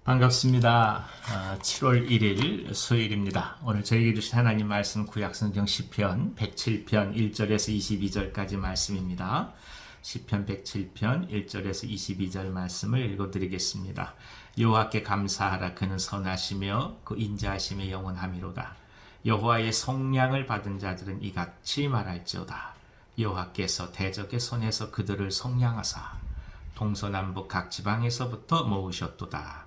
반갑습니다. 7월 1일 수요일입니다. 오늘 저에게 주신 하나님 말씀 구약성경 시편 107편 1절에서 22절까지 말씀입니다. 시편 107편 1절에서 22절 말씀을 읽어드리겠습니다. 여호와께 감사하라. 그는 선하시며 그 인자하심이 영원하미로다. 여호와의 성량을 받은 자들은 이같이 말할지어다. 여호와께서 대적의 손에서 그들을 성량하사 동서남북 각 지방에서부터 모으셨도다.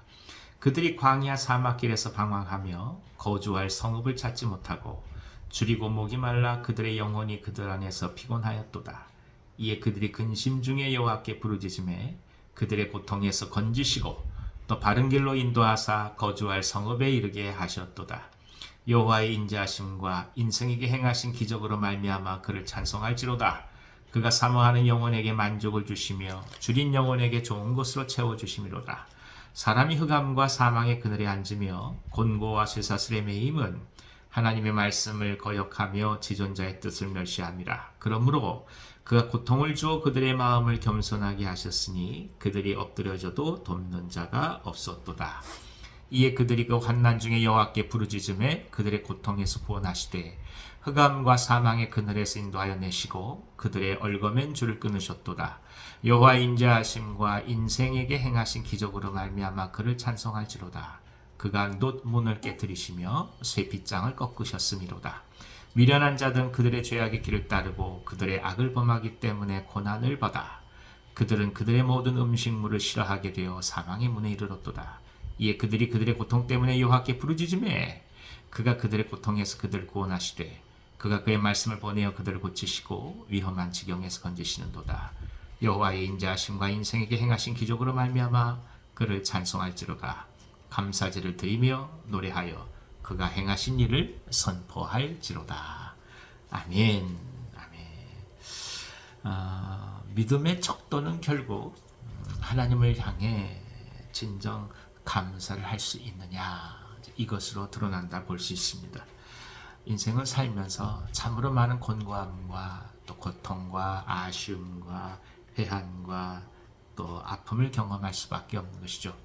그들이 광야 사막길에서 방황하며 거주할 성읍을 찾지 못하고 줄이고 목이 말라 그들의 영혼이 그들 안에서 피곤하였도다. 이에 그들이 근심 중에 여호와께 부르짖음에 그들의 고통에서 건지시고 또 바른 길로 인도하사 거주할 성읍에 이르게 하셨도다. 여호와의 인자하심과 인생에게 행하신 기적으로 말미암아 그를 찬송할지로다. 그가 사모하는 영혼에게 만족을 주시며 줄인 영혼에게 좋은 것으로 채워주심이로다. 사람이 흑암과 사망의 그늘에 앉으며 곤고와 쇠사슬에 매임은 하나님의 말씀을 거역하며 지존자의 뜻을 멸시함이라. 그러므로 그가 고통을 주어 그들의 마음을 겸손하게 하셨으니 그들이 엎드려져도 돕는 자가 없었도다. 이에 그들이 그 환난 중에 여호와께 부르짖음에 그들의 고통에서 구원하시되 흑암과 사망의 그늘에서 인도하여 내시고 그들의 얽어맨 줄을 끊으셨도다. 여호와의 인자하심과 인생에게 행하신 기적으로 말미암아 그를 찬송할지로다. 그가 놋 문을 깨뜨리시며 쇠 빗장을 꺾으셨음이로다. 미련한 자들은 그들의 죄악의 길을 따르고 그들의 악을 범하기 때문에 고난을 받아 그들은 그들의 모든 음식물을 싫어하게 되어 사망의 문에 이르렀도다. 이에 그들이 그들의 고통 때문에 여호와께 부르짖음에 그가 그들의 고통에서 그들을 구원하시되 그가 그의 말씀을 보내어 그들을 고치시고 위험한 지경에서 건지시는도다. 여호와의 인자하심과 인생에게 행하신 기적으로 말미암아 그를 찬송할지로다. 감사제를 드리며 노래하여 그가 행하신 일을 선포할지로다. 아멘. 믿음의 척도는 결국 하나님을 향해 진정 감사를 할 수 있느냐, 이것으로 드러난다 볼 수 있습니다. 인생을 살면서 참으로 많은 곤고함과 또 고통과 아쉬움과 회한과 또 아픔을 경험할 수밖에 없는 것이죠.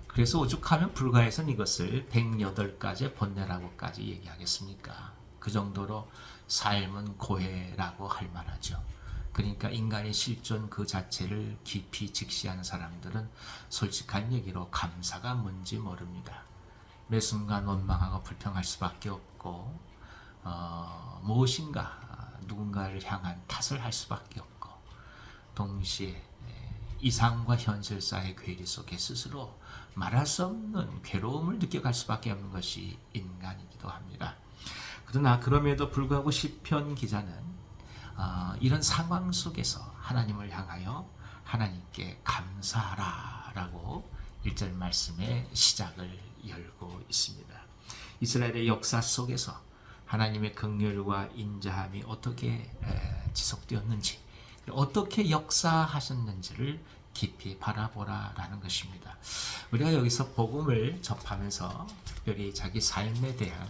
그래서 오죽하면 불가에선 이것을 108가지의 번뇌라고까지 얘기하겠습니까? 그 정도로 삶은 고해라고 할 만하죠. 그러니까 인간의 실존 그 자체를 깊이 직시하는 사람들은 솔직한 얘기로 감사가 뭔지 모릅니다. 매 순간 원망하고 불평할 수밖에 없고 무엇인가 누군가를 향한 탓을 할 수밖에 없고 동시에 이상과 현실 사이의 괴리 속에 스스로 말할 수 없는 괴로움을 느껴갈 수밖에 없는 것이 인간이기도 합니다. 그러나 그럼에도 불구하고 시편 기자는 이런 상황 속에서 하나님을 향하여 하나님께 감사하라 라고 1절 말씀의 시작을 열고 있습니다. 이스라엘의 역사 속에서 하나님의 긍휼과 인자함이 어떻게 지속되었는지, 어떻게 역사하셨는지를 깊이 바라보라라는 것입니다. 우리가 여기서 복음을 접하면서 특별히 자기 삶에 대한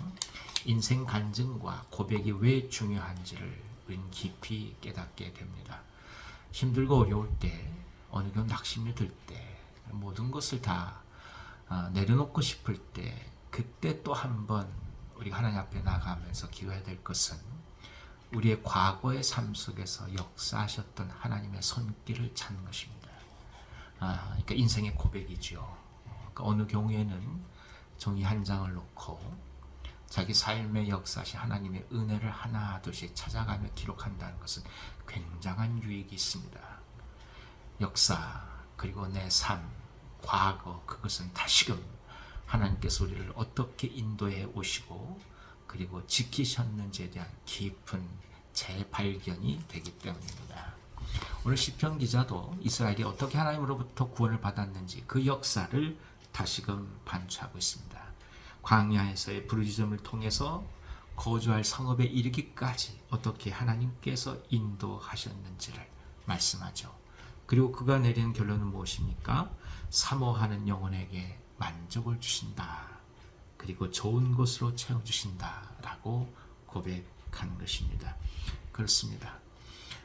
인생 간증과 고백이 왜 중요한지를 우리는 깊이 깨닫게 됩니다. 힘들고 어려울 때, 어느 경 낙심이 들 때, 모든 것을 다 내려놓고 싶을 때, 그때 또 한 번 우리가 하나님 앞에 나가면서 기도해야 될 것은 우리의 과거의 삶 속에서 역사하셨던 하나님의 손길을 찾는 것입니다. 그러니까 인생의 고백이죠. 그러니까 어느 경우에는 종이 한 장을 놓고 자기 삶의 역사시 하나님의 은혜를 하나둘씩 찾아가며 기록한다는 것은 굉장한 유익이 있습니다. 역사, 그리고 내 삶, 과거, 그것은 다시금 하나님께서 우리를 어떻게 인도해 오시고 그리고 지키셨는지에 대한 깊은 재발견이 되기 때문입니다. 오늘 시편 기자도 이스라엘이 어떻게 하나님으로부터 구원을 받았는지 그 역사를 다시금 반추하고 있습니다. 광야에서의 부르짖음을 통해서 거주할 성읍에 이르기까지 어떻게 하나님께서 인도하셨는지를 말씀하죠. 그리고 그가 내리는 결론은 무엇입니까? 사모하는 영혼에게 만족을 주신다. 그리고 좋은 것으로 채워주신다. 라고 고백한 것입니다. 그렇습니다.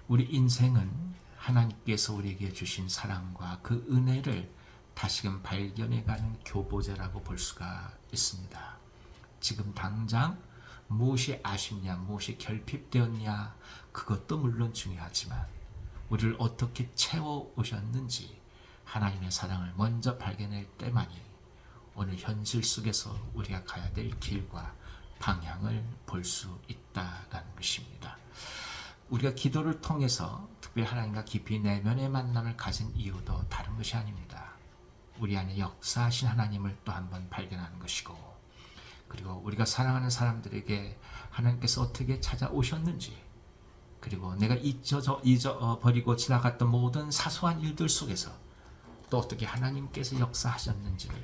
우리 인생은 하나님께서 우리에게 주신 사랑과 그 은혜를 다시금 발견해가는 교보제라고 볼 수가 있습니다. 지금 당장 무엇이 아쉽냐, 무엇이 결핍되었냐, 그것도 물론 중요하지만 우리를 어떻게 채워오셨는지 하나님의 사랑을 먼저 발견할 때만이 오늘 현실 속에서 우리가 가야 될 길과 방향을 볼 수 있다는 것입니다. 우리가 기도를 통해서 특별히 하나님과 깊이 내면의 만남을 가진 이유도 다른 것이 아닙니다. 우리 안에 역사하신 하나님을 또 한번 발견하는 것이고, 그리고 우리가 사랑하는 사람들에게 하나님께서 어떻게 찾아오셨는지, 그리고 내가 잊어버리고 지나갔던 모든 사소한 일들 속에서 또 어떻게 하나님께서 역사하셨는지를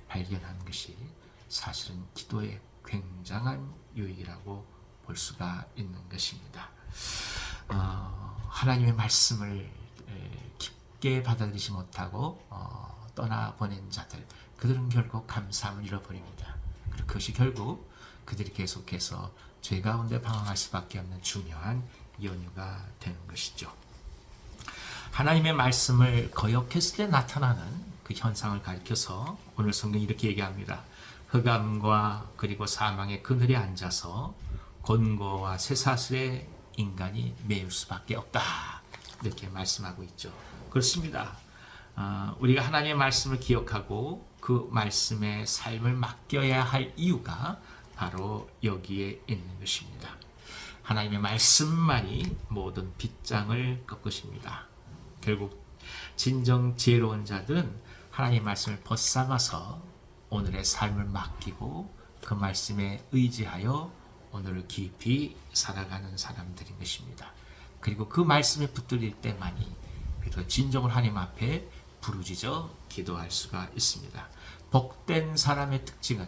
발견하는 것이 사실은 기도의 굉장한 유익이라고 볼 수가 있는 것입니다. 하나님의 말씀을 깊게 받아들이지 못하고 떠나보낸 자들, 그들은 결국 감사함을 잃어버립니다. 그리고 그것이 결국 그들이 계속해서 죄 가운데 방황할 수밖에 없는 중요한 연유가 되는 것이죠. 하나님의 말씀을 거역했을 때 나타나는 그 현상을 가리켜서 오늘 성경이 이렇게 얘기합니다. 흑암과 그리고 사망의 그늘에 앉아서 곤고와 쇠사슬에 인간이 매일 수밖에 없다, 이렇게 말씀하고 있죠. 그렇습니다. 우리가 하나님의 말씀을 기억하고 그 말씀의 삶을 맡겨야 할 이유가 바로 여기에 있는 것입니다. 하나님의 말씀만이 모든 빗장을 꺾으십니다. 결국 진정 지혜로운 자들은 하나님의 말씀을 벗삼아서 오늘의 삶을 맡기고 그 말씀에 의지하여 오늘을 깊이 살아가는 사람들인 것입니다. 그리고 그 말씀에 붙들릴 때만이 그래도 진정으로 하나님 앞에 부르짖어 기도할 수가 있습니다. 복된 사람의 특징은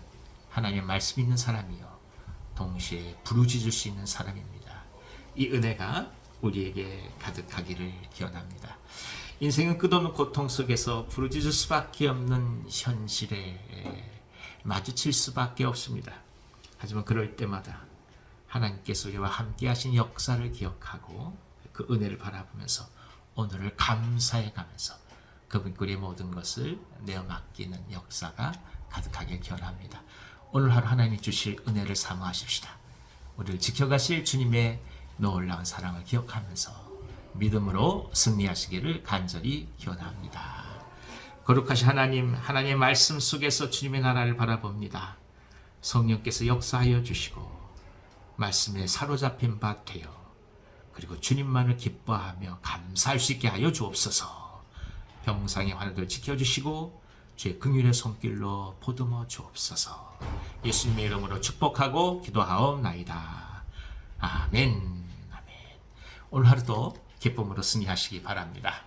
하나님의 말씀 있는 사람이요 동시에 부르짖을 수 있는 사람입니다. 이 은혜가 우리에게 가득하기를 기원합니다. 인생은 끝없는 고통 속에서 부르짖을 수밖에 없는 현실에 마주칠 수밖에 없습니다. 하지만 그럴 때마다 하나님께서 우리와 함께 하신 역사를 기억하고 그 은혜를 바라보면서 오늘을 감사해 가면서 그분께 모든 것을 내어 맡기는 역사가 가득하길 기원합니다. 오늘 하루 하나님이 주실 은혜를 사모하십시다. 우리를 지켜가실 주님의 놀라운 사랑을 기억하면서 믿음으로 승리하시기를 간절히 기원합니다. 거룩하신 하나님, 하나님의 말씀 속에서 주님의 나라를 바라봅니다. 성령께서 역사하여 주시고 말씀에 사로잡힌 바 되어 그리고 주님만을 기뻐하며 감사할 수 있게 하여 주옵소서. 병상의 환우들 지켜주시고 주의 긍휼의 손길로 보듬어 주옵소서. 예수님의 이름으로 축복하고 기도하옵나이다. 아멘. 아멘. 오늘 하루도 기쁨으로 승리하시기 바랍니다.